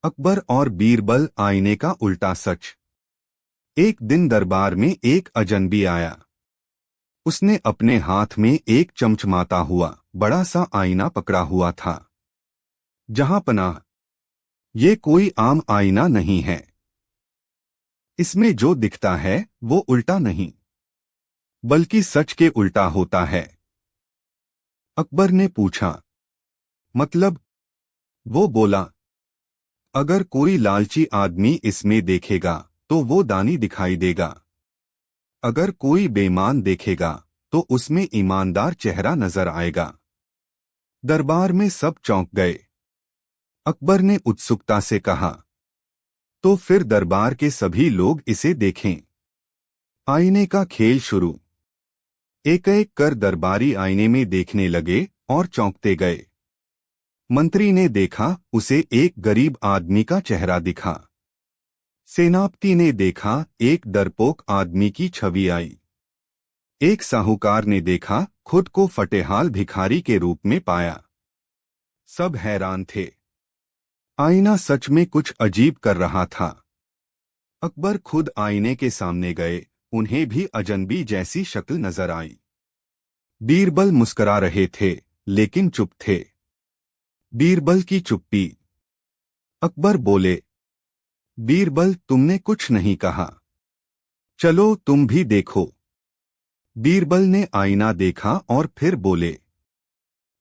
अकबर और बीरबल आईने का उल्टा सच। एक दिन दरबार में एक अजनबी आया। उसने अपने हाथ में एक चमचमाता हुआ बड़ा सा आईना पकड़ा हुआ था। जहां पनाह, ये कोई आम आईना नहीं है। इसमें जो दिखता है वो उल्टा नहीं, बल्कि सच के उल्टा होता है। अकबर ने पूछा, मतलब? वो बोला, अगर कोई लालची आदमी इसमें देखेगा तो वो दानी दिखाई देगा। अगर कोई बेईमान देखेगा तो उसमें ईमानदार चेहरा नजर आएगा। दरबार में सब चौंक गए। अकबर ने उत्सुकता से कहा, तो फिर दरबार के सभी लोग इसे देखें। आईने का खेल शुरू। एक एक कर दरबारी आईने में देखने लगे और चौंकते गए। मंत्री ने देखा, उसे एक गरीब आदमी का चेहरा दिखा। सेनापति ने देखा, एक डरपोक आदमी की छवि आई। एक साहूकार ने देखा, खुद को फटेहाल भिखारी के रूप में पाया। सब हैरान थे। आईना सच में कुछ अजीब कर रहा था। अकबर खुद आईने के सामने गए। उन्हें भी अजनबी जैसी शक्ल नजर आई। बीरबल मुस्कुरा रहे थे, लेकिन चुप थे। बीरबल की चुप्पी। अकबर बोले, बीरबल, तुमने कुछ नहीं कहा। चलो तुम भी देखो। बीरबल ने आईना देखा और फिर बोले,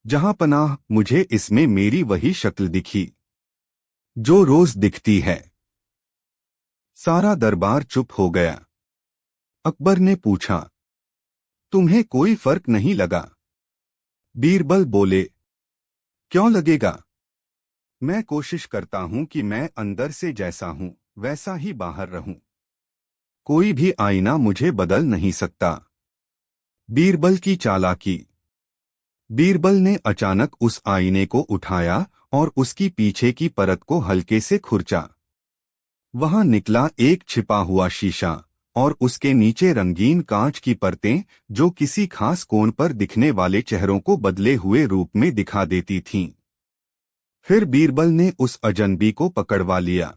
जहां पनाह, मुझे इसमें मेरी वही शक्ल दिखी जो रोज दिखती है। सारा दरबार चुप हो गया। अकबर ने पूछा, तुम्हें कोई फर्क नहीं लगा? बीरबल बोले, क्यों लगेगा? मैं कोशिश करता हूं कि मैं अंदर से जैसा हूं वैसा ही बाहर रहूं। कोई भी आईना मुझे बदल नहीं सकता। बीरबल की चालाकी। बीरबल ने अचानक उस आईने को उठाया और उसकी पीछे की परत को हल्के से खुरचा। वहां निकला एक छिपा हुआ शीशा और उसके नीचे रंगीन कांच की परतें, जो किसी खास कोण पर दिखने वाले चेहरों को बदले हुए रूप में दिखा देती थीं। फिर बीरबल ने उस अजनबी को पकड़वा लिया।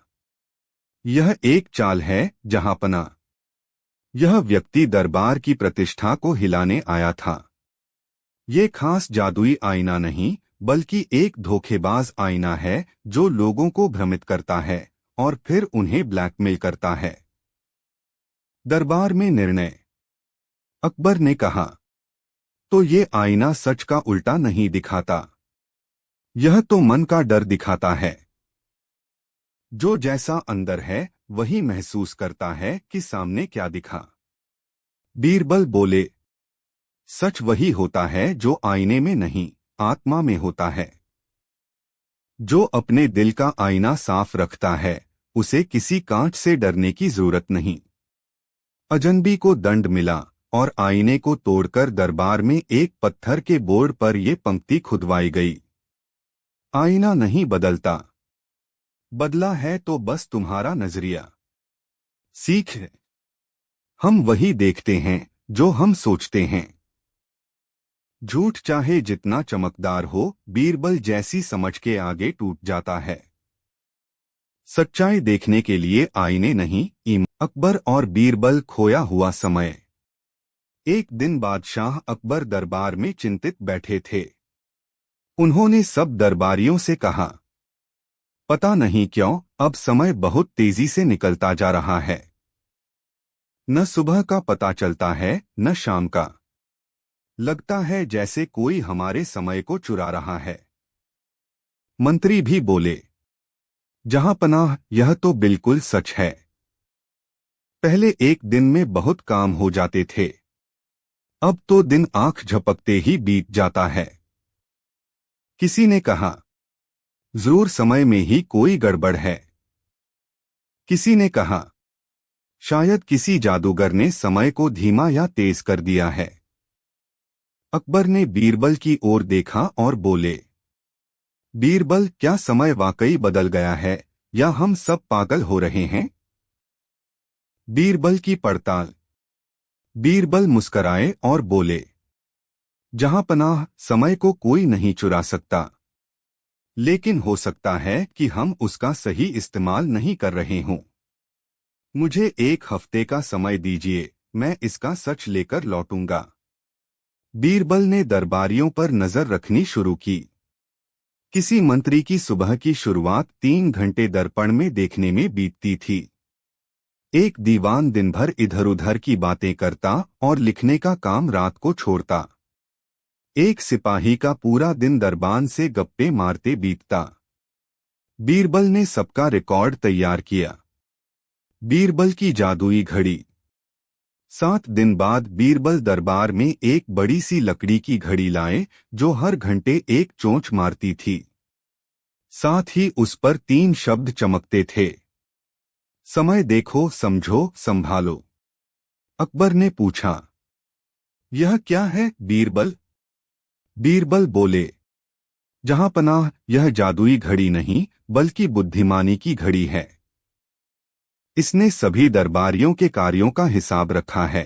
यह एक चाल है जहांपना। यह व्यक्ति दरबार की प्रतिष्ठा को हिलाने आया था। ये खास जादुई आईना नहीं, बल्कि एक धोखेबाज आईना है जो लोगों को भ्रमित करता है और फिर उन्हें ब्लैकमेल करता है। दरबार में निर्णय। अकबर ने कहा, तो ये आईना सच का उल्टा नहीं दिखाता। यह तो मन का डर दिखाता है। जो जैसा अंदर है वही महसूस करता है कि सामने क्या दिखा। बीरबल बोले, सच वही होता है जो आईने में नहीं, आत्मा में होता है। जो अपने दिल का आईना साफ रखता है, उसे किसी कांच से डरने की जरूरत नहीं। अजनबी को दंड मिला और आईने को तोड़कर दरबार में एक पत्थर के बोर्ड पर यह पंक्ति खुदवाई गई, आईना नहीं बदलता, बदला है तो बस तुम्हारा नजरिया। सीख है, हम वही देखते हैं जो हम सोचते हैं। झूठ चाहे जितना चमकदार हो, बीरबल जैसी समझ के आगे टूट जाता है। सच्चाई देखने के लिए आईने नहीं, अकबर और बीरबल खोया हुआ समय। एक दिन बादशाह अकबर दरबार में चिंतित बैठे थे। उन्होंने सब दरबारियों से कहा, पता नहीं क्यों अब समय बहुत तेजी से निकलता जा रहा है। न सुबह का पता चलता है न शाम का। लगता है जैसे कोई हमारे समय को चुरा रहा है। मंत्री भी बोले, जहां पनाह, यह तो बिल्कुल सच है। पहले एक दिन में बहुत काम हो जाते थे, अब तो दिन आंख झपकते ही बीत जाता है। किसी ने कहा, जरूर समय में ही कोई गड़बड़ है। किसी ने कहा, शायद किसी जादूगर ने समय को धीमा या तेज कर दिया है। अकबर ने बीरबल की ओर देखा और बोले, बीरबल, क्या समय वाकई बदल गया है या हम सब पागल हो रहे हैं? बीरबल की पड़ताल। बीरबल मुस्कराए और बोले, जहां पनाह, समय को कोई नहीं चुरा सकता। लेकिन हो सकता है कि हम उसका सही इस्तेमाल नहीं कर रहे हों। मुझे 1 हफ्ते का समय दीजिए, मैं इसका सच लेकर लौटूंगा। बीरबल ने दरबारियों पर नजर रखनी शुरू की। किसी मंत्री की सुबह की शुरुआत 3 घंटे दर्पण में देखने में बीतती थी। एक दीवान दिन भर इधर उधर की बातें करता और लिखने का काम रात को छोड़ता। एक सिपाही का पूरा दिन दरबान से गप्पे मारते बीतता। बीरबल ने सबका रिकॉर्ड तैयार किया। बीरबल की जादुई घड़ी। 7 दिन बाद बीरबल दरबार में एक बड़ी सी लकड़ी की घड़ी लाए, जो हर घंटे एक चोंच मारती थी। साथ ही उस पर 3 शब्द चमकते थे। समय देखो, समझो, संभालो। अकबर ने पूछा, यह क्या है बीरबल? बीरबल बोले, जहांपनाह, यह जादुई घड़ी नहीं बल्कि बुद्धिमानी की घड़ी है। इसने सभी दरबारियों के कार्यों का हिसाब रखा है।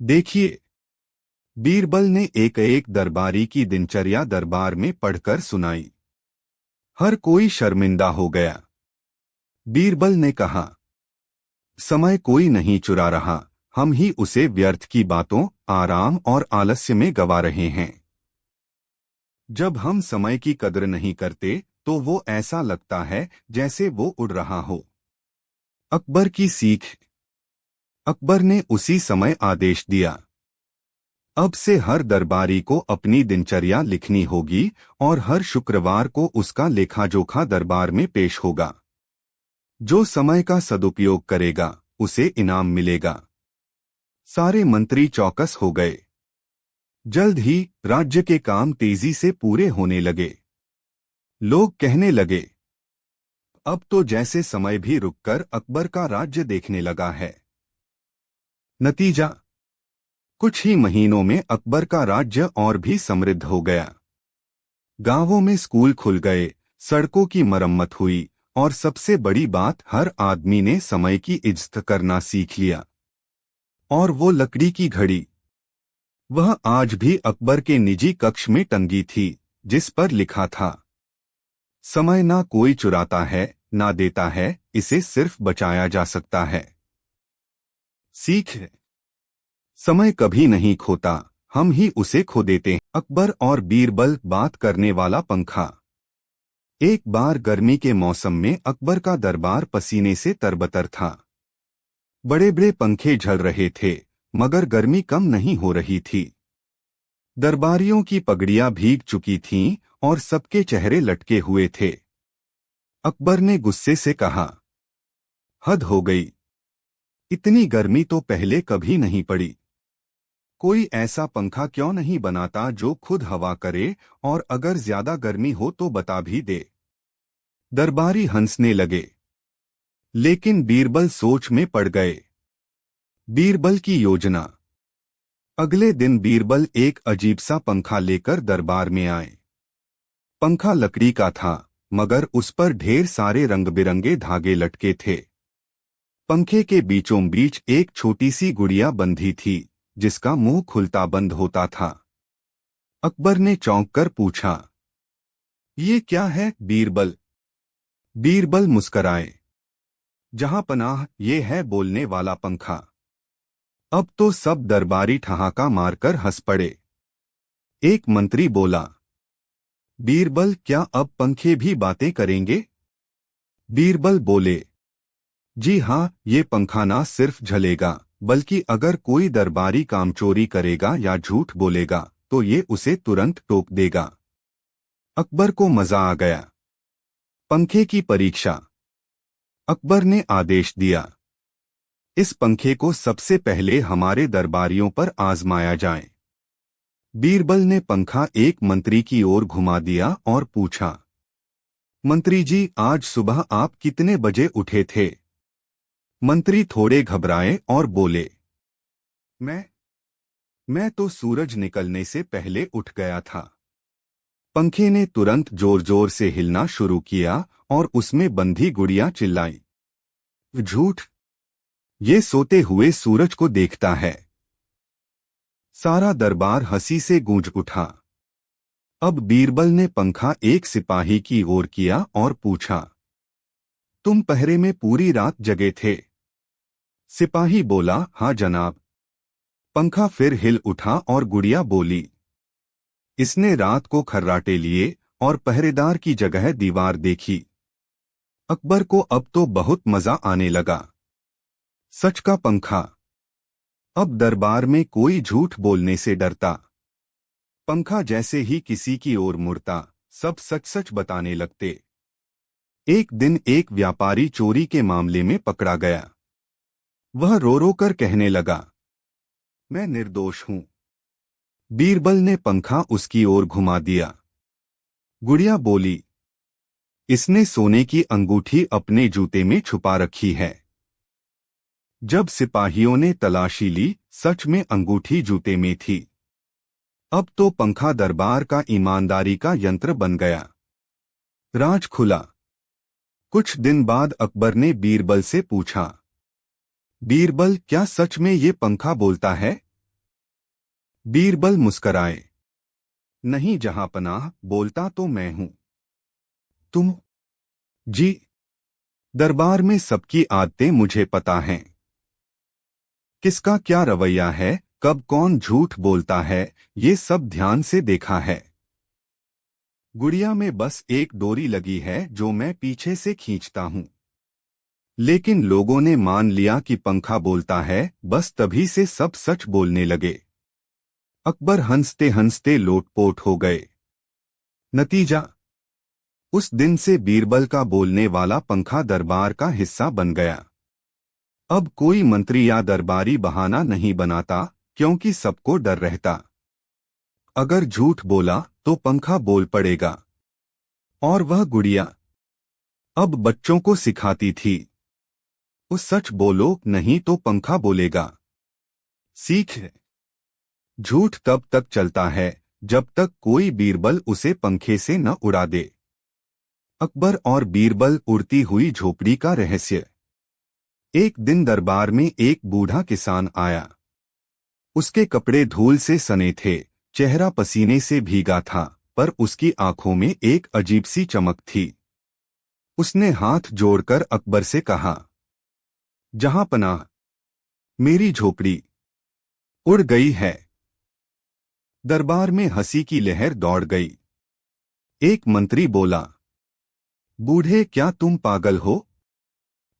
देखिए। बीरबल ने एक एक दरबारी की दिनचर्या दरबार में पढ़कर सुनाई। हर कोई शर्मिंदा हो गया। बीरबल ने कहा, समय कोई नहीं चुरा रहा, हम ही उसे व्यर्थ की बातों, आराम और आलस्य में गवा रहे हैं। जब हम समय की कद्र नहीं करते तो वो ऐसा लगता है जैसे वो उड़ रहा हो। अकबर की सीख। अकबर ने उसी समय आदेश दिया, अब से हर दरबारी को अपनी दिनचर्या लिखनी होगी और हर शुक्रवार को उसका लेखा जोखा दरबार में पेश होगा। जो समय का सदुपयोग करेगा उसे इनाम मिलेगा। सारे मंत्री चौकस हो गए। जल्द ही राज्य के काम तेजी से पूरे होने लगे। लोग कहने लगे, अब तो जैसे समय भी रुककर अकबर का राज्य देखने लगा है। नतीजा, कुछ ही महीनों में अकबर का राज्य और भी समृद्ध हो गया। गांवों में स्कूल खुल गए, सड़कों की मरम्मत हुई और सबसे बड़ी बात, हर आदमी ने समय की इज्जत करना सीख लिया। और वो लकड़ी की घड़ी, वह आज भी अकबर के निजी कक्ष में टंगी थी, जिस पर लिखा था, समय ना कोई चुराता है ना देता है, इसे सिर्फ बचाया जा सकता है। सीख। समय कभी नहीं खोता, हम ही उसे खो देते हैं। अकबर और बीरबल, बात करने वाला पंखा। एक बार गर्मी के मौसम में अकबर का दरबार पसीने से तरबतर था। बड़े बड़े पंखे झल रहे थे, मगर गर्मी कम नहीं हो रही थी। दरबारियों की पगड़ियां भीग चुकी थीं और सबके चेहरे लटके हुए थे। अकबर ने गुस्से से कहा, हद हो गई, इतनी गर्मी तो पहले कभी नहीं पड़ी। कोई ऐसा पंखा क्यों नहीं बनाता जो खुद हवा करे, और अगर ज्यादा गर्मी हो तो बता भी दे। दरबारी हंसने लगे, लेकिन बीरबल सोच में पड़ गए। बीरबल की योजना। अगले दिन बीरबल एक अजीब सा पंखा लेकर दरबार में आए। पंखा लकड़ी का था, मगर उस पर ढेर सारे रंग बिरंगे धागे लटके थे। पंखे के बीचों बीच एक छोटी सी गुड़िया बंधी थी, जिसका मुंह खुलता बंद होता था। अकबर ने चौंक कर पूछा, ये क्या है बीरबल? बीरबल मुस्कराए, जहां पनाह, ये है बोलने वाला पंखा। अब तो सब दरबारी ठहाका मारकर हंस पड़े। एक मंत्री बोला, बीरबल, क्या अब पंखे भी बातें करेंगे? बीरबल बोले, जी हाँ, ये पंखा ना सिर्फ झलेगा, बल्कि अगर कोई दरबारी कामचोरी करेगा या झूठ बोलेगा तो ये उसे तुरंत टोक देगा। अकबर को मजा आ गया। पंखे की परीक्षा। अकबर ने आदेश दिया, इस पंखे को सबसे पहले हमारे दरबारियों पर आजमाया जाए। बीरबल ने पंखा एक मंत्री की ओर घुमा दिया और पूछा, मंत्री जी, आज सुबह आप कितने बजे उठे थे? मंत्री थोड़े घबराए और बोले, मैं तो सूरज निकलने से पहले उठ गया था। पंखे ने तुरंत जोर जोर से हिलना शुरू किया और उसमें बंधी गुड़िया चिल्लाई, झूठ, ये सोते हुए सूरज को देखता है। सारा दरबार हंसी से गूंज उठा। अब बीरबल ने पंखा एक सिपाही की ओर किया और पूछा, तुम पहरे में पूरी रात जगे थे? सिपाही बोला, हाँ जनाब। पंखा फिर हिल उठा और गुड़िया बोली, इसने रात को खर्राटे लिए और पहरेदार की जगह दीवार देखी। अकबर को अब तो बहुत मजा आने लगा। सच का पंखा। अब दरबार में कोई झूठ बोलने से डरता। पंखा जैसे ही किसी की ओर मुड़ता, सब सच सच बताने लगते। एक दिन एक व्यापारी चोरी के मामले में पकड़ा गया। वह रो रो कर कहने लगा, मैं निर्दोष हूं। बीरबल ने पंखा उसकी ओर घुमा दिया। गुड़िया बोली, इसने सोने की अंगूठी अपने जूते में छुपा रखी है। जब सिपाहियों ने तलाशी ली, सच में अंगूठी जूते में थी। अब तो पंखा दरबार का ईमानदारी का यंत्र बन गया। राज खुला। कुछ दिन बाद अकबर ने बीरबल से पूछा, बीरबल, क्या सच में ये पंखा बोलता है? बीरबल मुस्कराए, नहीं जहांपनाह, बोलता तो मैं हूं। तुम? जी। दरबार में सबकी आदतें मुझे पता हैं। किसका क्या रवैया है, कब कौन झूठ बोलता है, ये सब ध्यान से देखा है। गुड़िया में बस एक डोरी लगी है जो मैं पीछे से खींचता हूं। लेकिन लोगों ने मान लिया कि पंखा बोलता है, बस तभी से सब सच बोलने लगे। अकबर हंसते हंसते लोटपोट हो गए। नतीजा, उस दिन से बीरबल का बोलने वाला पंखा दरबार का हिस्सा बन गया। अब कोई मंत्री या दरबारी बहाना नहीं बनाता, क्योंकि सबको डर रहता। अगर झूठ बोला तो पंखा बोल पड़ेगा। और वह गुड़िया अब बच्चों को सिखाती थी, उस सच बोलो, नहीं तो पंखा बोलेगा। सीख। झूठ तब तक चलता है जब तक कोई बीरबल उसे पंखे से न उड़ा दे। अकबर और बीरबल उड़ती हुई झोपड़ी का रहस्य। एक दिन दरबार में एक बूढ़ा किसान आया। उसके कपड़े धूल से सने थे, चेहरा पसीने से भीगा था, पर उसकी आंखों में एक अजीब सी चमक थी। उसने हाथ जोड़कर अकबर से कहा, जहांपनाह, मेरी झोपड़ी उड़ गई है। दरबार में हंसी की लहर दौड़ गई। एक मंत्री बोला, बूढ़े, क्या तुम पागल हो?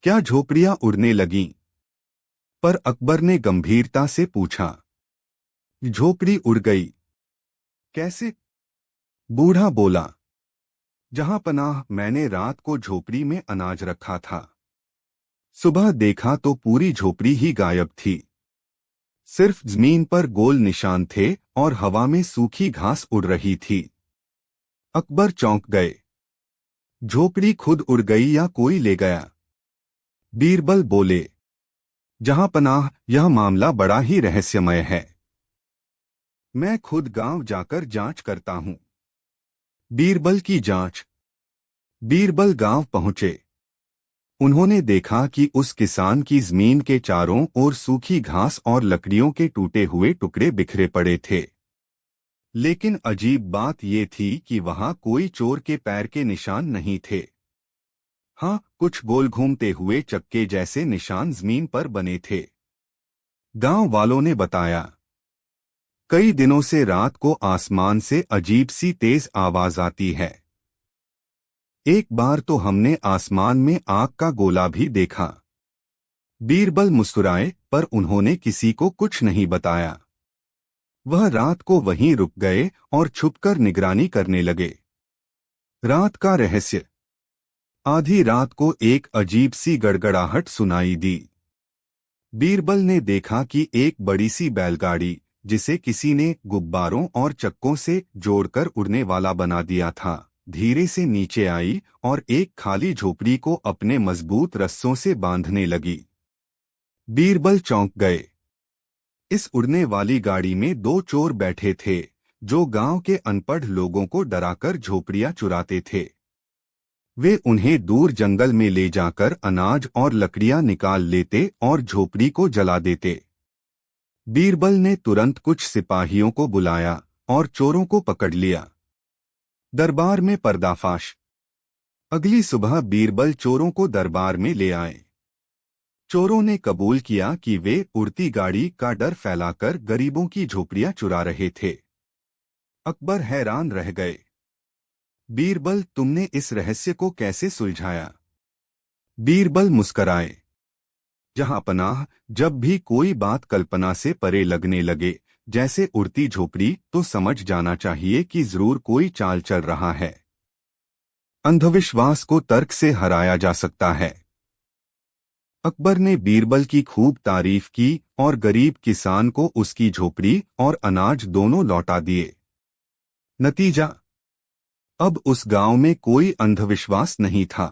क्या झोपड़ियां उड़ने लगीं? पर अकबर ने गंभीरता से पूछा, झोपड़ी उड़ गई कैसे? बूढ़ा बोला, जहांपनाह, मैंने रात को झोपड़ी में अनाज रखा था। सुबह देखा तो पूरी झोपड़ी ही गायब थी। सिर्फ जमीन पर गोल निशान थे और हवा में सूखी घास उड़ रही थी। अकबर चौंक गए। झोपड़ी खुद उड़ गई या कोई ले गया? बीरबल बोले, जहांपनाह, यह मामला बड़ा ही रहस्यमय है। मैं खुद गांव जाकर जांच करता हूं। बीरबल की जांच। बीरबल गांव पहुंचे। उन्होंने देखा कि उस किसान की जमीन के चारों ओर सूखी घास और लकड़ियों के टूटे हुए टुकड़े बिखरे पड़े थे। लेकिन अजीब बात यह थी कि वहां कोई चोर के पैर के निशान नहीं थे। हाँ, कुछ गोल घूमते हुए चक्के जैसे निशान जमीन पर बने थे। गांव वालों ने बताया, कई दिनों से रात को आसमान से अजीब सी तेज आवाज आती है। एक बार तो हमने आसमान में आग का गोला भी देखा। बीरबल मुस्कुराए, पर उन्होंने किसी को कुछ नहीं बताया। वह रात को वहीं रुक गए और छुपकर निगरानी करने लगे। रात का रहस्य। आधी रात को एक अजीब सी गड़गड़ाहट सुनाई दी। बीरबल ने देखा कि एक बड़ी सी बैलगाड़ी, जिसे किसी ने गुब्बारों और चक्कों से जोड़कर उड़ने वाला बना दिया था, धीरे से नीचे आई और एक खाली झोपड़ी को अपने मजबूत रस्सों से बांधने लगी। बीरबल चौंक गए। इस उड़ने वाली गाड़ी में दो चोर बैठे थे, जो गांव के अनपढ़ लोगों को डराकर झोपड़ियां चुराते थे। वे उन्हें दूर जंगल में ले जाकर अनाज और लकड़ियां निकाल लेते और झोपड़ी को जला देते। बीरबल ने तुरंत कुछ सिपाहियों को बुलाया और चोरों को पकड़ लिया। दरबार में पर्दाफाश। अगली सुबह बीरबल चोरों को दरबार में ले आए। चोरों ने कबूल किया कि वे उड़ती गाड़ी का डर फैलाकर गरीबों की झोपड़ियां चुरा रहे थे। अकबर हैरान रह गए। बीरबल, तुमने इस रहस्य को कैसे सुलझाया? बीरबल मुस्कराए। जहां पनाह, जब भी कोई बात कल्पना से परे लगने लगे, जैसे उड़ती झोपड़ी, तो समझ जाना चाहिए कि जरूर कोई चाल चल रहा है। अंधविश्वास को तर्क से हराया जा सकता है। अकबर ने बीरबल की खूब तारीफ की और गरीब किसान को उसकी झोपड़ी और अनाज दोनों लौटा दिए। नतीजा, अब उस गांव में कोई अंधविश्वास नहीं था।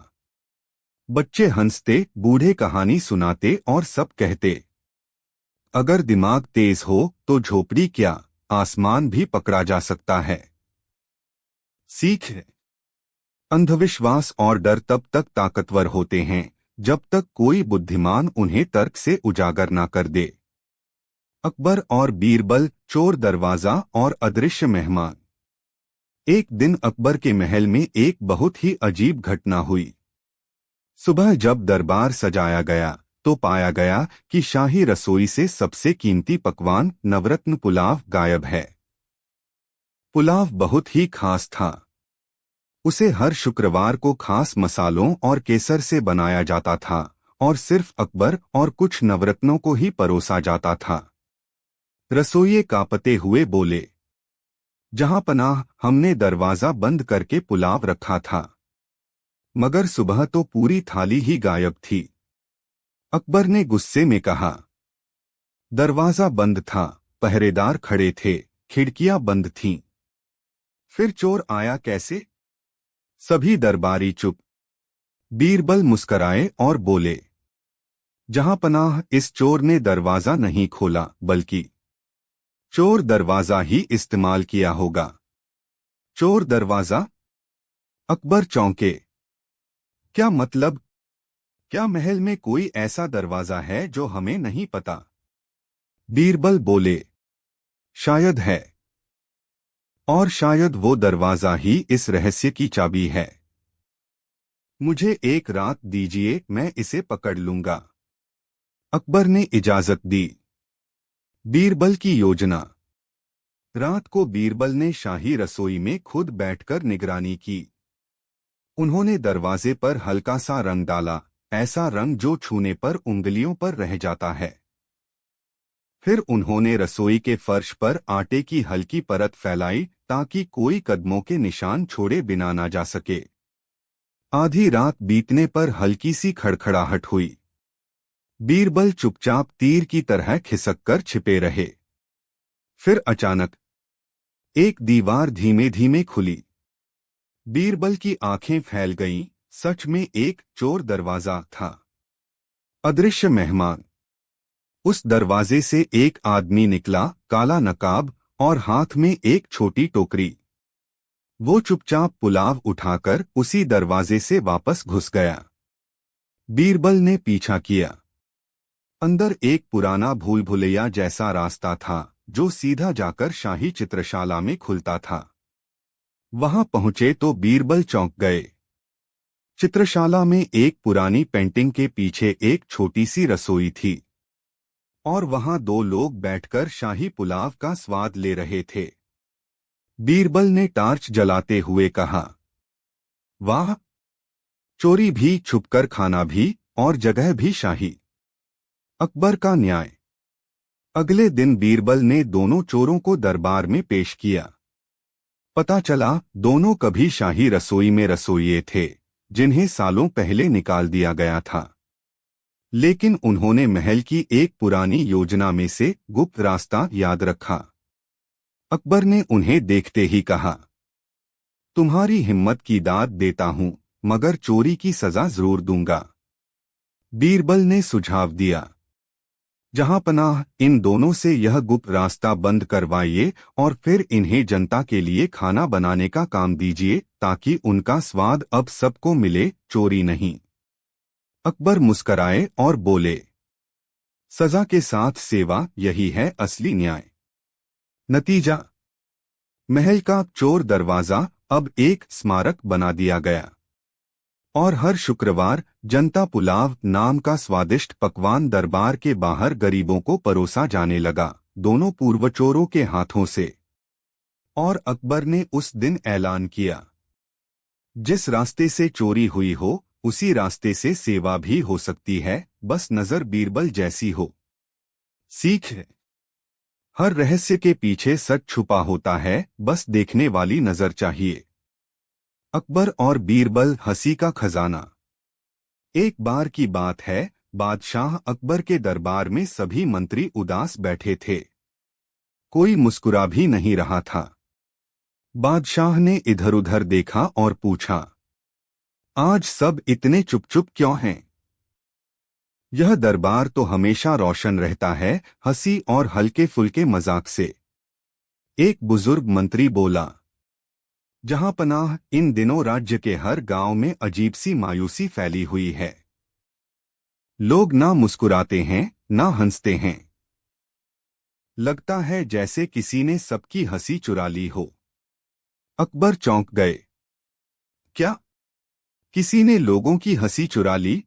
बच्चे हंसते, बूढ़े कहानी सुनाते और सब कहते, अगर दिमाग तेज हो तो झोपड़ी क्या, आसमान भी पकड़ा जा सकता है। सीख है, अंधविश्वास और डर तब तक ताकतवर होते हैं जब तक कोई बुद्धिमान उन्हें तर्क से उजागर न कर दे। अकबर और बीरबल, चोर दरवाजा और अदृश्य मेहमान। एक दिन अकबर के महल में एक बहुत ही अजीब घटना हुई। सुबह जब दरबार सजाया गया तो पाया गया कि शाही रसोई से सबसे कीमती पकवान नवरत्न पुलाव गायब है। पुलाव बहुत ही खास था। उसे हर शुक्रवार को खास मसालों और केसर से बनाया जाता था और सिर्फ अकबर और कुछ नवरत्नों को ही परोसा जाता था। रसोइये कांपते हुए बोले, जहां पनाह, हमने दरवाजा बंद करके पुलाव रखा था, मगर सुबह तो पूरी थाली ही गायब थी। अकबर ने गुस्से में कहा, दरवाजा बंद था, पहरेदार खड़े थे, खिड़कियां बंद थीं, फिर चोर आया कैसे? सभी दरबारी चुप। बीरबल मुस्कराए और बोले, जहां पनाह, इस चोर ने दरवाजा नहीं खोला, बल्कि चोर दरवाजा ही इस्तेमाल किया होगा। चोर दरवाजा? अकबर चौंके। क्या मतलब? क्या महल में कोई ऐसा दरवाजा है जो हमें नहीं पता? बीरबल बोले, शायद है, और शायद वो दरवाजा ही इस रहस्य की चाबी है। मुझे एक रात दीजिए, मैं इसे पकड़ लूंगा। अकबर ने इजाजत दी। बीरबल की योजना। रात को बीरबल ने शाही रसोई में खुद बैठकर निगरानी की। उन्होंने दरवाजे पर हल्का सा रंग डाला, ऐसा रंग जो छूने पर उंगलियों पर रह जाता है। फिर उन्होंने रसोई के फर्श पर आटे की हल्की परत फैलाई ताकि कोई कदमों के निशान छोड़े बिना ना जा सके। आधी रात बीतने पर हल्की सी खड़खड़ाहट हुई। बीरबल चुपचाप तीर की तरह खिसककर छिपे रहे। फिर अचानक एक दीवार धीमे धीमे खुली। बीरबल की आंखें फैल गईं, सच में एक चोर दरवाजा था। अदृश्य मेहमान। उस दरवाजे से एक आदमी निकला, काला नकाब और हाथ में एक छोटी टोकरी। वो चुपचाप पुलाव उठाकर उसी दरवाजे से वापस घुस गया। बीरबल ने पीछा किया। अंदर एक पुराना भूल भुलैया जैसा रास्ता था जो सीधा जाकर शाही चित्रशाला में खुलता था। वहां पहुंचे तो बीरबल चौंक गए। चित्रशाला में एक पुरानी पेंटिंग के पीछे एक छोटी सी रसोई थी और वहां दो लोग बैठकर शाही पुलाव का स्वाद ले रहे थे। बीरबल ने टार्च जलाते हुए कहा, वाह, चोरी भी, छुपकर खाना भी, और जगह भी शाही। अकबर का न्याय। अगले दिन बीरबल ने दोनों चोरों को दरबार में पेश किया। पता चला दोनों कभी शाही रसोई में रसोइये थे जिन्हें सालों पहले निकाल दिया गया था, लेकिन उन्होंने महल की एक पुरानी योजना में से गुप्त रास्ता याद रखा। अकबर ने उन्हें देखते ही कहा, तुम्हारी हिम्मत की दाद देता हूं, मगर चोरी की सजा जरूर दूंगा। बीरबल ने सुझाव दिया, जहां पनाह, इन दोनों से यह गुप्त रास्ता बंद करवाइए और फिर इन्हें जनता के लिए खाना बनाने का काम दीजिए ताकि उनका स्वाद अब सबको मिले, चोरी नहीं। अकबर मुस्कराए और बोले, सजा के साथ सेवा, यही है असली न्याय। नतीजा, महल का चोर दरवाजा अब एक स्मारक बना दिया गया और हर शुक्रवार जनता पुलाव नाम का स्वादिष्ट पकवान दरबार के बाहर गरीबों को परोसा जाने लगा, दोनों पूर्वचोरों के हाथों से। और अकबर ने उस दिन ऐलान किया, जिस रास्ते से चोरी हुई हो उसी रास्ते से सेवा भी हो सकती है, बस नजर बीरबल जैसी हो। सीख है, हर रहस्य के पीछे सच छुपा होता है, बस देखने वाली नजर चाहिए। अकबर और बीरबल हंसी का खजाना। एक बार की बात है, बादशाह अकबर के दरबार में सभी मंत्री उदास बैठे थे, कोई मुस्कुरा भी नहीं रहा था। बादशाह ने इधर उधर देखा और पूछा, आज सब इतने चुप चुप क्यों हैं? यह दरबार तो हमेशा रोशन रहता है हंसी और हल्के फुल्के मजाक से। एक बुजुर्ग मंत्री बोला, जहां पनाह, इन दिनों राज्य के हर गांव में अजीब सी मायूसी फैली हुई है। लोग ना मुस्कुराते हैं ना हंसते हैं, लगता है जैसे किसी ने सबकी हंसी चुरा ली हो। अकबर चौंक गए, क्या किसी ने लोगों की हंसी चुरा ली?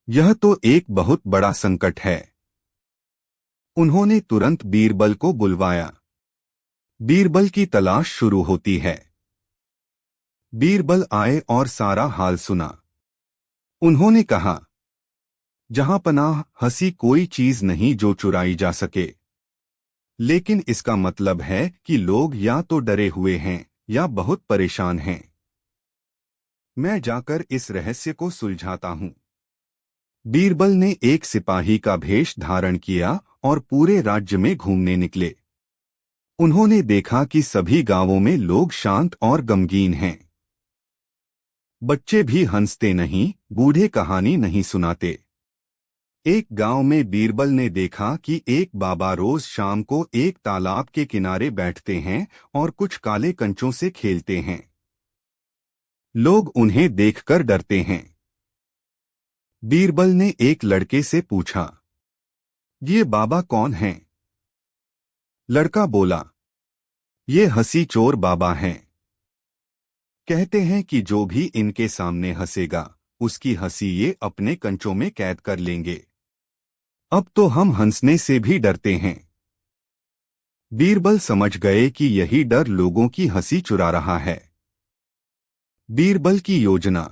यह तो एक बहुत बड़ा संकट है। उन्होंने तुरंत बीरबल को बुलवाया। बीरबल की तलाश शुरू होती है। बीरबल आए और सारा हाल सुना। उन्होंने कहा, जहां पनाह, हंसी कोई चीज नहीं जो चुराई जा सके, लेकिन इसका मतलब है कि लोग या तो डरे हुए हैं या बहुत परेशान हैं। मैं जाकर इस रहस्य को सुलझाता हूं। बीरबल ने एक सिपाही का भेष धारण किया और पूरे राज्य में घूमने निकले। उन्होंने देखा कि सभी गांवों में लोग शांत और गमगीन हैं। बच्चे भी हंसते नहीं, बूढ़े कहानी नहीं सुनाते। एक गांव में बीरबल ने देखा कि एक बाबा रोज शाम को एक तालाब के किनारे बैठते हैं और कुछ काले कंचों से खेलते हैं। लोग उन्हें देखकर डरते हैं। बीरबल ने एक लड़के से पूछा, ये बाबा कौन हैं? लड़का बोला, ये हंसी चोर बाबा हैं। कहते हैं कि जो भी इनके सामने हंसेगा उसकी हंसी ये अपने कंचों में कैद कर लेंगे। अब तो हम हंसने से भी डरते हैं। बीरबल समझ गए कि यही डर लोगों की हंसी चुरा रहा है। बीरबल की योजना।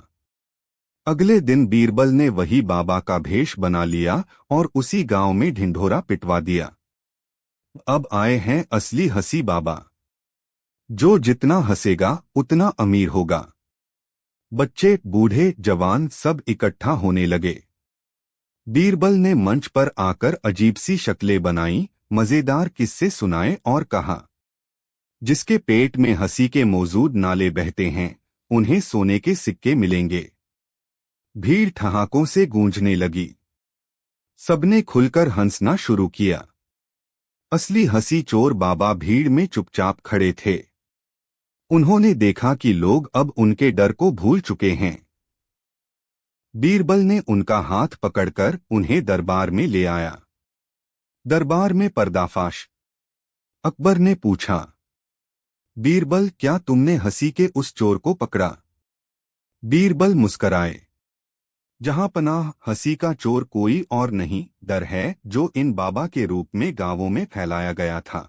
अगले दिन बीरबल ने वही बाबा का भेष बना लिया और उसी गांव में ढिंढोरा पिटवा दिया। अब आए हैं असली हंसी बाबा। जो जितना हंसेगा उतना अमीर होगा। बच्चे, बूढ़े, जवान सब इकट्ठा होने लगे। बीरबल ने मंच पर आकर अजीब सी शक्लें बनाई, मजेदार किस्से सुनाए और कहा, जिसके पेट में हंसी के मौजूद नाले बहते हैं उन्हें सोने के सिक्के मिलेंगे। भीड़ ठहाकों से गूंजने लगी। सबने खुलकर हंसना शुरू किया। असली हंसी चोर बाबा भीड़ में चुपचाप खड़े थे। उन्होंने देखा कि लोग अब उनके डर को भूल चुके हैं। बीरबल ने उनका हाथ पकड़कर उन्हें दरबार में ले आया। दरबार में पर्दाफाश। अकबर ने पूछा, बीरबल, क्या तुमने हंसी के उस चोर को पकड़ा? बीरबल मुस्कराए, जहां पनाह, हंसी का चोर कोई और नहीं, डर है जो इन बाबा के रूप में गांवों में फैलाया गया था।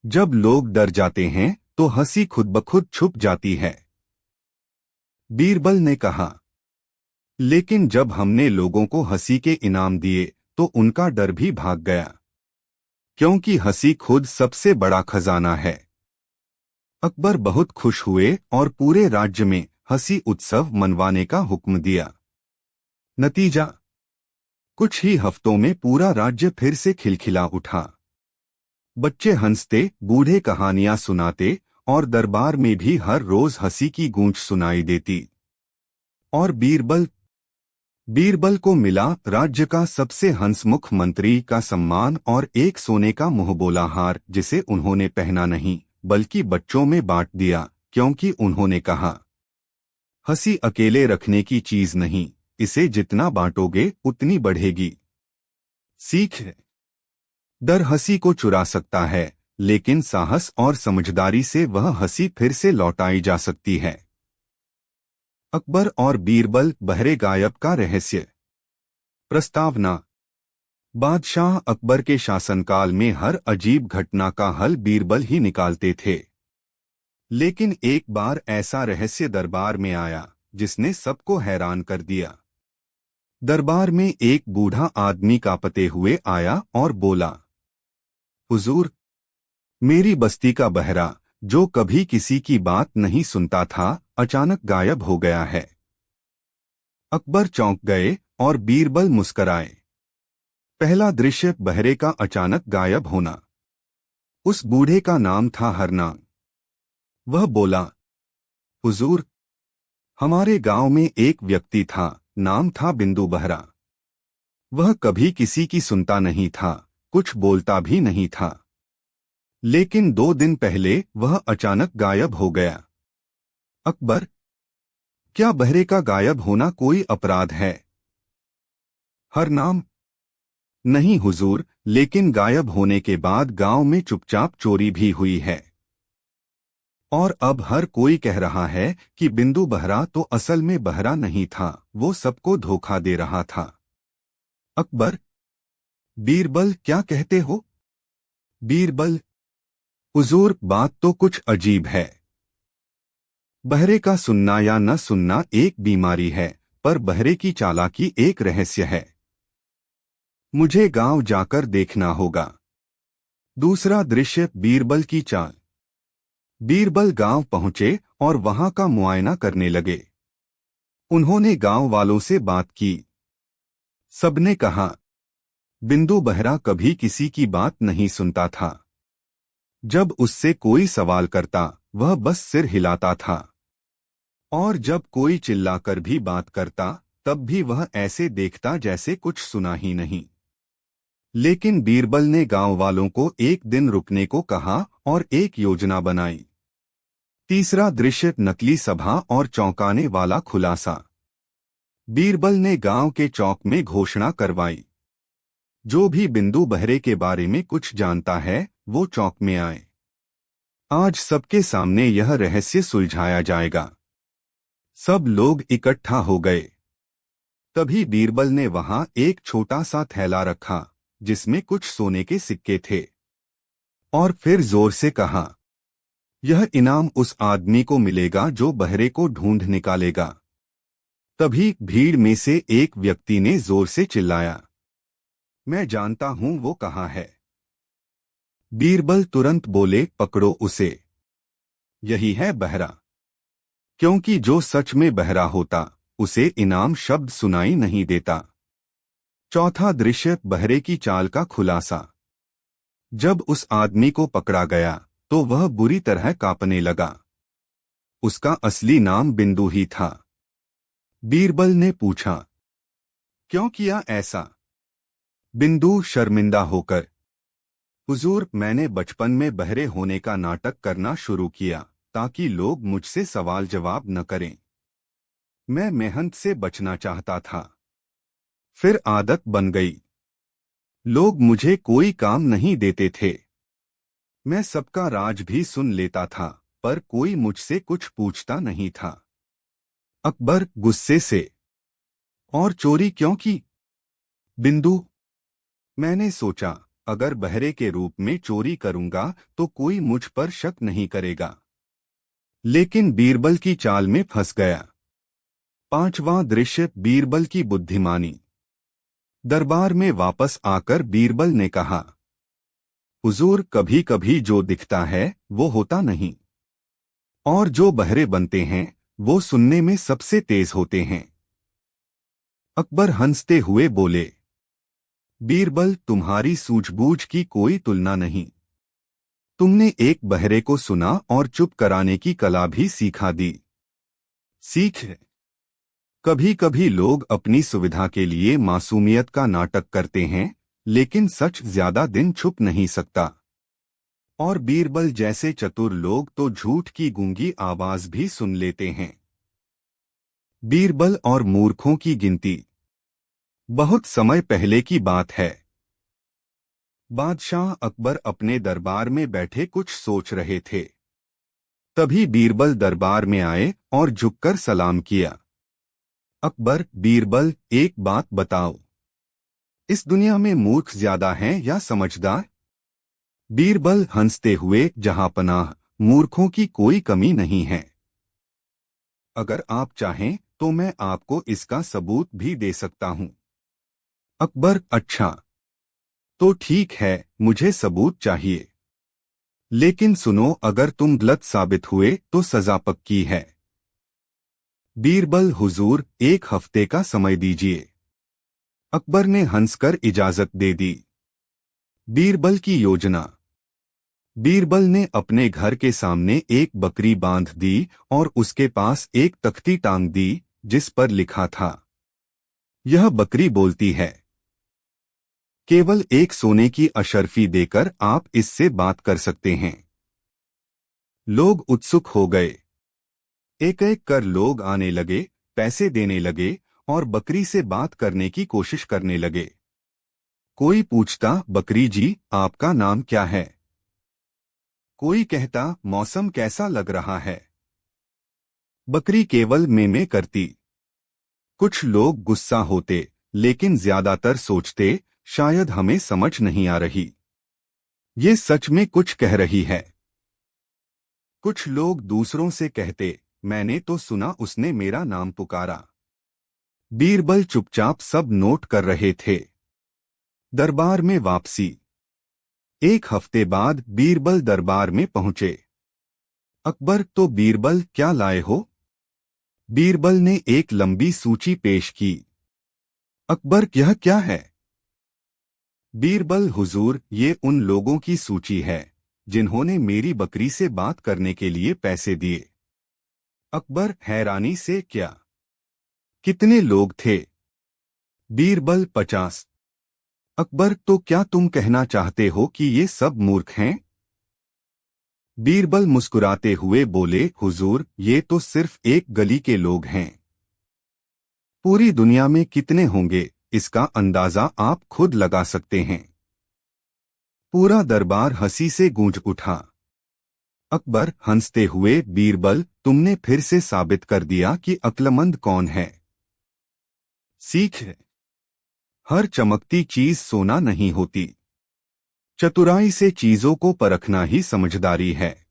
जब लोग डर जाते हैं तो हंसी खुद ब खुद छुप जाती है। बीरबल ने कहा, लेकिन जब हमने लोगों को हंसी के इनाम दिए तो उनका डर भी भाग गया, क्योंकि हंसी खुद सबसे बड़ा खजाना है। अकबर बहुत खुश हुए और पूरे राज्य में हंसी उत्सव मनवाने का हुक्म दिया। नतीजा, कुछ ही हफ्तों में पूरा राज्य फिर से खिलखिला उठा। बच्चे हंसते, बूढ़े कहानियां सुनाते और दरबार में भी हर रोज हंसी की गूंज सुनाई देती। और बीरबल को मिला राज्य का सबसे हंसमुख मंत्री का सम्मान और एक सोने का मुंहबोला हार, जिसे उन्होंने पहना नहीं बल्कि बच्चों में बांट दिया, क्योंकि उन्होंने कहा, हंसी अकेले रखने की चीज नहीं, इसे जितना बांटोगे उतनी बढ़ेगी। सीख है, डर हंसी को चुरा सकता है लेकिन साहस और समझदारी से वह हंसी फिर से लौटाई जा सकती है। अकबर और बीरबल बहरे गायब का रहस्य। प्रस्तावना। बादशाह अकबर के शासनकाल में हर अजीब घटना का हल बीरबल ही निकालते थे। लेकिन एक बार ऐसा रहस्य दरबार में आया जिसने सबको हैरान कर दिया। दरबार में एक बूढ़ा आदमी कांपते हुए आया और बोला, हुजूर, मेरी बस्ती का बहरा, जो कभी किसी की बात नहीं सुनता था, अचानक गायब हो गया है। अकबर चौंक गए और बीरबल मुस्कराए। पहला दृश्य बहरे का अचानक गायब होना। उस बूढ़े का नाम था हरनांग। वह बोला, हुजूर, हमारे गांव में एक व्यक्ति था, नाम था बिंदु बहरा। वह कभी किसी की सुनता नहीं था, कुछ बोलता भी नहीं था। लेकिन 2 दिन पहले वह अचानक गायब हो गया। अकबर, क्या बहरे का गायब होना कोई अपराध है? हरनाम, नहीं हुजूर, लेकिन गायब होने के बाद गांव में चुपचाप चोरी भी हुई है। और अब हर कोई कह रहा है कि बिंदु बहरा तो असल में बहरा नहीं था, वो सबको धोखा दे रहा था। अकबर, बीरबल क्या कहते हो? बीरबल, हुजूर, बात तो कुछ अजीब है। बहरे का सुनना या न सुनना एक बीमारी है, पर बहरे की चालाकी एक रहस्य है। मुझे गांव जाकर देखना होगा। दूसरा दृश्य बीरबल की चाल। बीरबल गांव पहुंचे और वहां का मुआयना करने लगे। उन्होंने गांव वालों से बात की। सबने कहा, बिंदु बहरा कभी किसी की बात नहीं सुनता था। जब उससे कोई सवाल करता, वह बस सिर हिलाता था। और जब कोई चिल्लाकर भी बात करता, तब भी वह ऐसे देखता जैसे कुछ सुना ही नहीं। लेकिन बीरबल ने गांव वालों को एक दिन रुकने को कहा और एक योजना बनाई। तीसरा दृश्य नकली सभा और चौंकाने वाला खुलासा। बीरबल ने गांव के चौक में घोषणा करवाई, जो भी बिंदु बहरे के बारे में कुछ जानता है, वो चौक में आए। आज सबके सामने यह रहस्य सुलझाया जाएगा। सब लोग इकट्ठा हो गए। तभी बीरबल ने वहां एक छोटा सा थैला रखा, जिसमें कुछ सोने के सिक्के थे, और फिर जोर से कहा, यह इनाम उस आदमी को मिलेगा जो बहरे को ढूंढ निकालेगा। तभी भीड़ में से एक व्यक्ति ने जोर से चिल्लाया, मैं जानता हूं वो कहाँ है। बीरबल तुरंत बोले, पकड़ो उसे। यही है बहरा। क्योंकि जो सच में बहरा होता, उसे इनाम शब्द सुनाई नहीं देता। चौथा दृश्य बहरे की चाल का खुलासा। जब उस आदमी को पकड़ा गया, तो वह बुरी तरह कांपने लगा। उसका असली नाम बिंदु ही था। बीरबल ने पूछा, क्यों किया ऐसा? बिंदु शर्मिंदा होकर, हुजूर, मैंने बचपन में बहरे होने का नाटक करना शुरू किया, ताकि लोग मुझसे सवाल जवाब न करें। मैं मेहनत से बचना चाहता था। फिर आदत बन गई। लोग मुझे कोई काम नहीं देते थे। मैं सबका राज भी सुन लेता था, पर कोई मुझसे कुछ पूछता नहीं था। अकबर गुस्से से, और चोरी क्यों की? बिंदु, मैंने सोचा, अगर बहरे के रूप में चोरी करूंगा तो कोई मुझ पर शक नहीं करेगा। लेकिन बीरबल की चाल में फंस गया। पांचवां दृश्य बीरबल की बुद्धिमानी। दरबार में वापस आकर बीरबल ने कहा, हुजूर, कभी कभी जो दिखता है वो होता नहीं, और जो बहरे बनते हैं वो सुनने में सबसे तेज होते हैं। अकबर हंसते हुए बोले, बीरबल, तुम्हारी सूझबूझ की कोई तुलना नहीं। तुमने एक बहरे को सुना और चुप कराने की कला भी सिखा दी। सीख। कभी कभी लोग अपनी सुविधा के लिए मासूमियत का नाटक करते हैं, लेकिन सच ज्यादा दिन छुप नहीं सकता। और बीरबल जैसे चतुर लोग तो झूठ की गूंगी आवाज भी सुन लेते हैं। बीरबल और मूर्खों की गिनती। बहुत समय पहले की बात है। बादशाह अकबर अपने दरबार में बैठे कुछ सोच रहे थे। तभी बीरबल दरबार में आए और झुककर सलाम किया। अकबर, बीरबल, एक बात बताओ, इस दुनिया में मूर्ख ज्यादा हैं या समझदार? बीरबल हंसते हुए, जहांपनाह, मूर्खों की कोई कमी नहीं है। अगर आप चाहें तो मैं आपको इसका सबूत भी दे सकता हूं। अकबर, अच्छा, तो ठीक है, मुझे सबूत चाहिए। लेकिन सुनो, अगर तुम गलत साबित हुए तो सजा पक्की है। बीरबल, हुजूर, एक हफ्ते का समय दीजिए। अकबर ने हंसकर इजाजत दे दी। बीरबल की योजना। बीरबल ने अपने घर के सामने एक बकरी बांध दी और उसके पास एक तख्ती टांग दी जिस पर लिखा था, यह बकरी बोलती है। केवल एक सोने की अशर्फी देकर आप इससे बात कर सकते हैं। लोग उत्सुक हो गए। एक एक कर लोग आने लगे, पैसे देने लगे और बकरी से बात करने की कोशिश करने लगे। कोई पूछता, बकरी जी, आपका नाम क्या है? कोई कहता, मौसम कैसा लग रहा है? बकरी केवल में करती। कुछ लोग गुस्सा होते, लेकिन ज्यादातर सोचते, शायद हमें समझ नहीं आ रही, ये सच में कुछ कह रही है। कुछ लोग दूसरों से कहते, मैंने तो सुना उसने मेरा नाम पुकारा। बीरबल चुपचाप सब नोट कर रहे थे। दरबार में वापसी। एक हफ्ते बाद बीरबल दरबार में पहुंचे। अकबर, तो बीरबल, क्या लाए हो? बीरबल ने एक लंबी सूची पेश की। अकबर, यह क्या है? बीरबल, हुजूर, ये उन लोगों की सूची है जिन्होंने मेरी बकरी से बात करने के लिए पैसे दिए। अकबर हैरानी से, क्या? कितने लोग थे? बीरबल, 50। अकबर, तो क्या तुम कहना चाहते हो कि ये सब मूर्ख हैं? बीरबल मुस्कुराते हुए बोले, हुजूर, ये तो सिर्फ एक गली के लोग हैं। पूरी दुनिया में कितने होंगे, इसका अंदाजा आप खुद लगा सकते हैं। पूरा दरबार हंसी से गूंज उठा। अकबर हंसते हुए, बीरबल, तुमने फिर से साबित कर दिया कि अक्लमंद कौन है। सीख, हर चमकती चीज सोना नहीं होती। चतुराई से चीजों को परखना ही समझदारी है।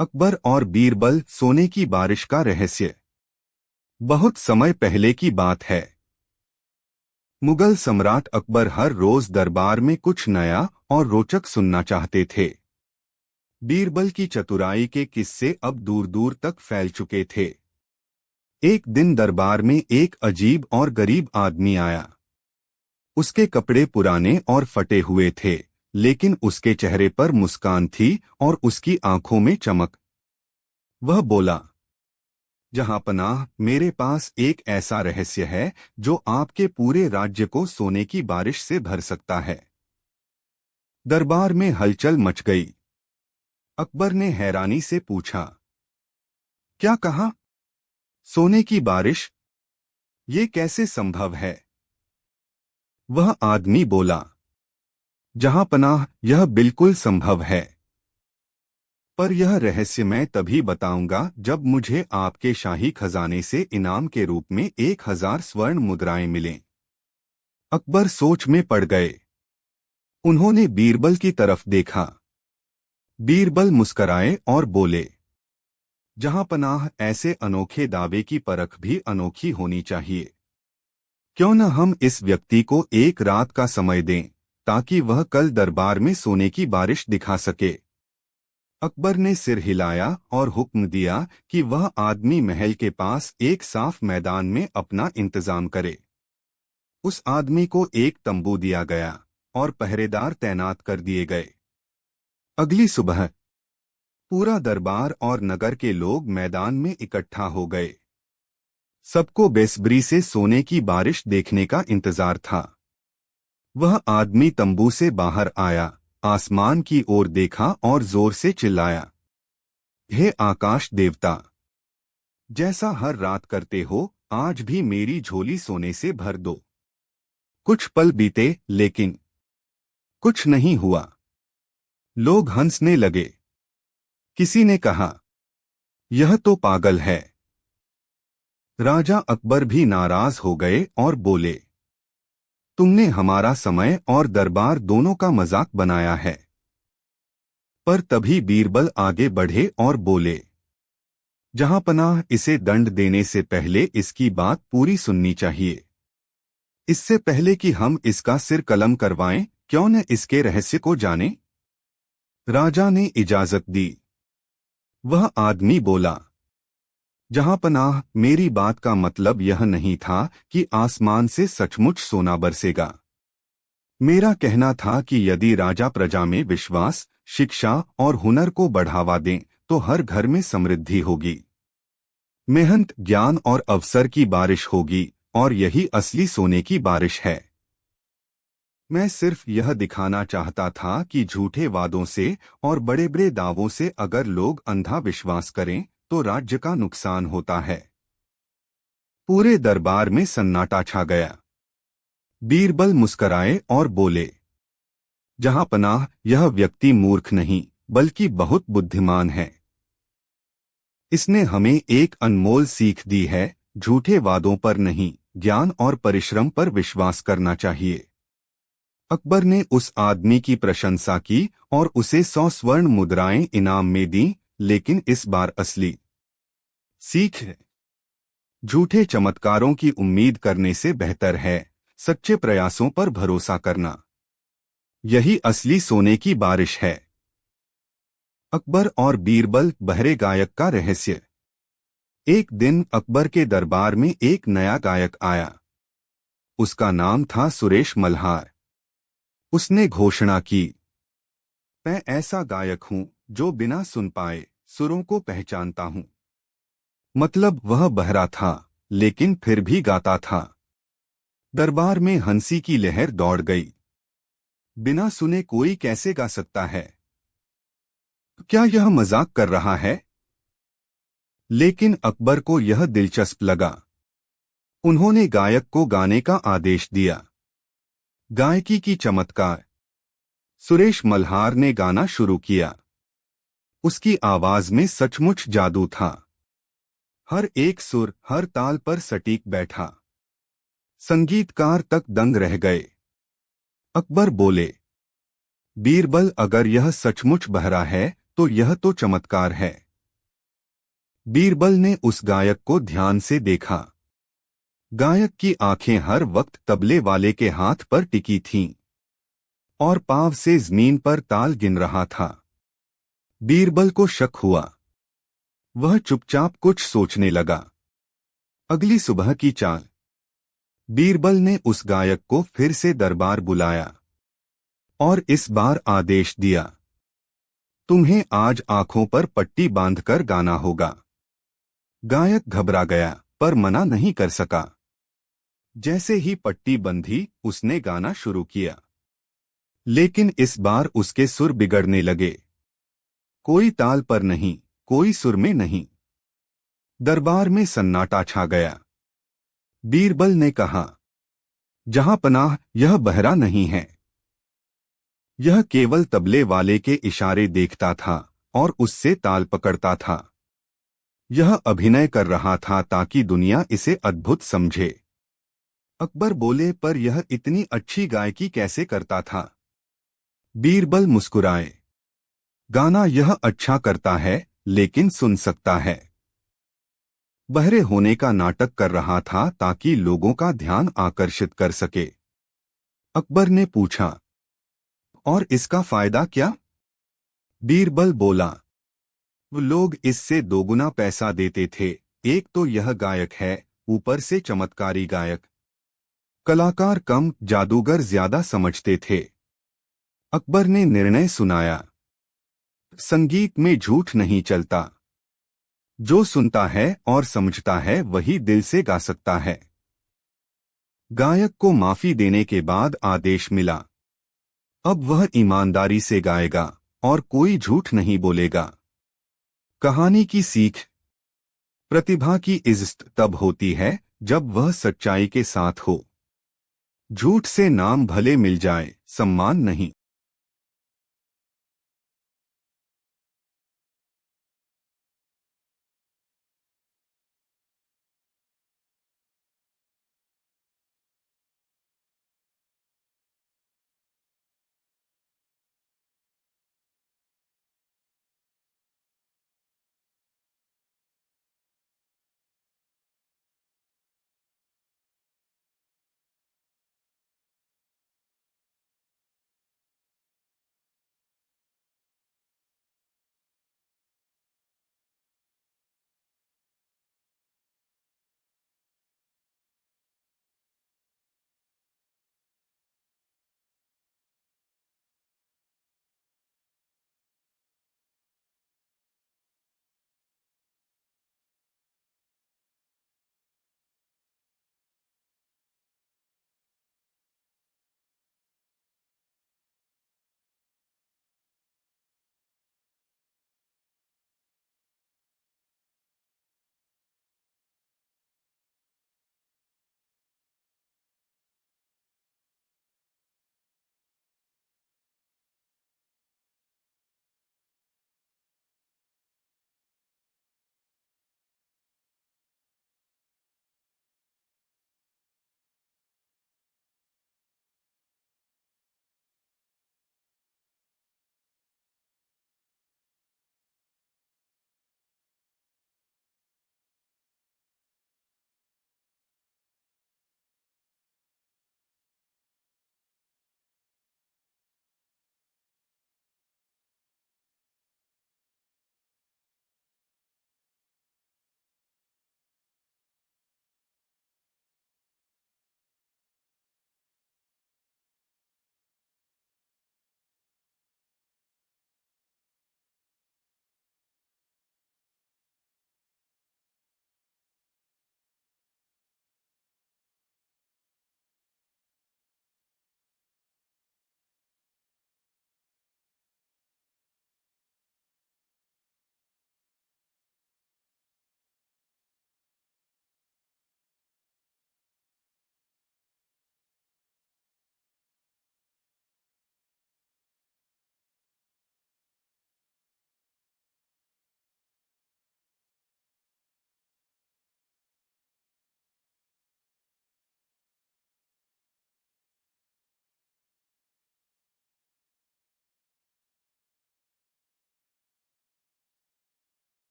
अकबर और बीरबल, सोने की बारिश का रहस्य। बहुत समय पहले की बात है। मुगल सम्राट अकबर हर रोज दरबार में कुछ नया और रोचक सुनना चाहते थे। बीरबल की चतुराई के किस्से अब दूर दूर तक फैल चुके थे। एक दिन दरबार में एक अजीब और गरीब आदमी आया। उसके कपड़े पुराने और फटे हुए थे, लेकिन उसके चेहरे पर मुस्कान थी और उसकी आंखों में चमक। वह बोला, जहांपनाह, मेरे पास एक ऐसा रहस्य है जो आपके पूरे राज्य को सोने की बारिश से भर सकता है। दरबार में हलचल मच गई। अकबर ने हैरानी से पूछा, क्या कहा? सोने की बारिश? ये कैसे संभव है? वह आदमी बोला, जहांपनाह, यह बिल्कुल संभव है। पर यह रहस्य मैं तभी बताऊंगा जब मुझे आपके शाही खजाने से इनाम के रूप में 1000 स्वर्ण मुद्राएं मिलें। अकबर सोच में पड़ गए। उन्होंने बीरबल की तरफ देखा। बीरबल मुस्कराए और बोले, जहांपनाह, ऐसे अनोखे दावे की परख भी अनोखी होनी चाहिए। क्यों न हम इस व्यक्ति को एक रात का समय दें ताकि वह कल दरबार में सोने की बारिश दिखा सके। अकबर ने सिर हिलाया और हुक्म दिया कि वह आदमी महल के पास एक साफ मैदान में अपना इंतजाम करे। उस आदमी को एक तंबू दिया गया और पहरेदार तैनात कर दिए गए। अगली सुबह पूरा दरबार और नगर के लोग मैदान में इकट्ठा हो गए। सबको बेसब्री से सोने की बारिश देखने का इंतजार था। वह आदमी तंबू से बाहर आया, आसमान की ओर देखा और जोर से चिल्लाया, हे आकाश देवता, जैसा हर रात करते हो, आज भी मेरी झोली सोने से भर दो। कुछ पल बीते, लेकिन कुछ नहीं हुआ। लोग हंसने लगे। किसी ने कहा, यह तो पागल है। राजा अकबर भी नाराज हो गए और बोले, तुमने हमारा समय और दरबार दोनों का मजाक बनाया है। पर तभी बीरबल आगे बढ़े और बोले, जहांपनाह, इसे दंड देने से पहले इसकी बात पूरी सुननी चाहिए। इससे पहले कि हम इसका सिर कलम करवाएं, क्यों न इसके रहस्य को जाने। राजा ने इजाजत दी। वह आदमी बोला, जहांपनाह, मेरी बात का मतलब यह नहीं था कि आसमान से सचमुच सोना बरसेगा। मेरा कहना था कि यदि राजा प्रजा में विश्वास, शिक्षा और हुनर को बढ़ावा दें तो हर घर में समृद्धि होगी। मेहनत, ज्ञान और अवसर की बारिश होगी, और यही असली सोने की बारिश है। मैं सिर्फ यह दिखाना चाहता था कि झूठे वादों से और बड़े बड़े दावों से अगर लोग अंधा विश्वास करें तो राज्य का नुकसान होता है। पूरे दरबार में सन्नाटा छा गया। बीरबल मुस्कराए और बोले, जहांपनाह, यह व्यक्ति मूर्ख नहीं बल्कि बहुत बुद्धिमान है। इसने हमें एक अनमोल सीख दी है, झूठे वादों पर नहीं, ज्ञान और परिश्रम पर विश्वास करना चाहिए। अकबर ने उस आदमी की प्रशंसा की और उसे 100 स्वर्ण मुद्राएं इनाम में दी, लेकिन इस बार असली सीख है, झूठे चमत्कारों की उम्मीद करने से बेहतर है सच्चे प्रयासों पर भरोसा करना। यही असली सोने की बारिश है। अकबर और बीरबल, बहरे गायक का रहस्य। एक दिन अकबर के दरबार में एक नया गायक आया। उसका नाम था सुरेश मल्हार। उसने घोषणा की, मैं ऐसा गायक हूं जो बिना सुन पाए सुरों को पहचानता हूं। मतलब वह बहरा था, लेकिन फिर भी गाता था। दरबार में हंसी की लहर दौड़ गई। बिना सुने कोई कैसे गा सकता है? क्या यह मजाक कर रहा है? लेकिन अकबर को यह दिलचस्प लगा। उन्होंने गायक को गाने का आदेश दिया। गायकी की चमत्कार। सुरेश मल्हार ने गाना शुरू किया। उसकी आवाज में सचमुच जादू था। हर एक सुर, हर ताल पर सटीक बैठा। संगीतकार तक दंग रह गए। अकबर बोले, बीरबल, अगर यह सचमुच बहरा है तो यह तो चमत्कार है। बीरबल ने उस गायक को ध्यान से देखा। गायक की आंखें हर वक्त तबले वाले के हाथ पर टिकी थीं और पांव से जमीन पर ताल गिन रहा था। बीरबल को शक हुआ। वह चुपचाप कुछ सोचने लगा। अगली सुबह की चाल। बीरबल ने उस गायक को फिर से दरबार बुलाया और इस बार आदेश दिया, तुम्हें आज आंखों पर पट्टी बांधकर गाना होगा। गायक घबरा गया पर मना नहीं कर सका। जैसे ही पट्टी बंधी, उसने गाना शुरू किया। लेकिन इस बार उसके सुर बिगड़ने लगे। कोई ताल पर नहीं, कोई सुर में नहीं। दरबार में सन्नाटा छा गया। बीरबल ने कहा, जहांपनाह, यह बहरा नहीं है। यह केवल तबले वाले के इशारे देखता था और उससे ताल पकड़ता था। यह अभिनय कर रहा था ताकि दुनिया इसे अद्भुत समझे। अकबर बोले, पर यह इतनी अच्छी गायकी कैसे करता था? बीरबल मुस्कुराए। गाना यह अच्छा करता है, लेकिन सुन सकता है। बहरे होने का नाटक कर रहा था ताकि लोगों का ध्यान आकर्षित कर सके। अकबर ने पूछा, और इसका फायदा क्या? बीरबल बोला, वो लोग इससे दोगुना पैसा देते थे। एक तो यह गायक है, ऊपर से चमत्कारी गायक। कलाकार कम, जादूगर ज्यादा समझते थे। अकबर ने निर्णय सुनाया, संगीत में झूठ नहीं चलता। जो सुनता है और समझता है वही दिल से गा सकता है। गायक को माफी देने के बाद आदेश मिला, अब वह ईमानदारी से गाएगा और कोई झूठ नहीं बोलेगा। कहानी की सीख। प्रतिभा की इज्जत तब होती है जब वह सच्चाई के साथ हो। झूठ से नाम भले मिल जाए, सम्मान नहीं।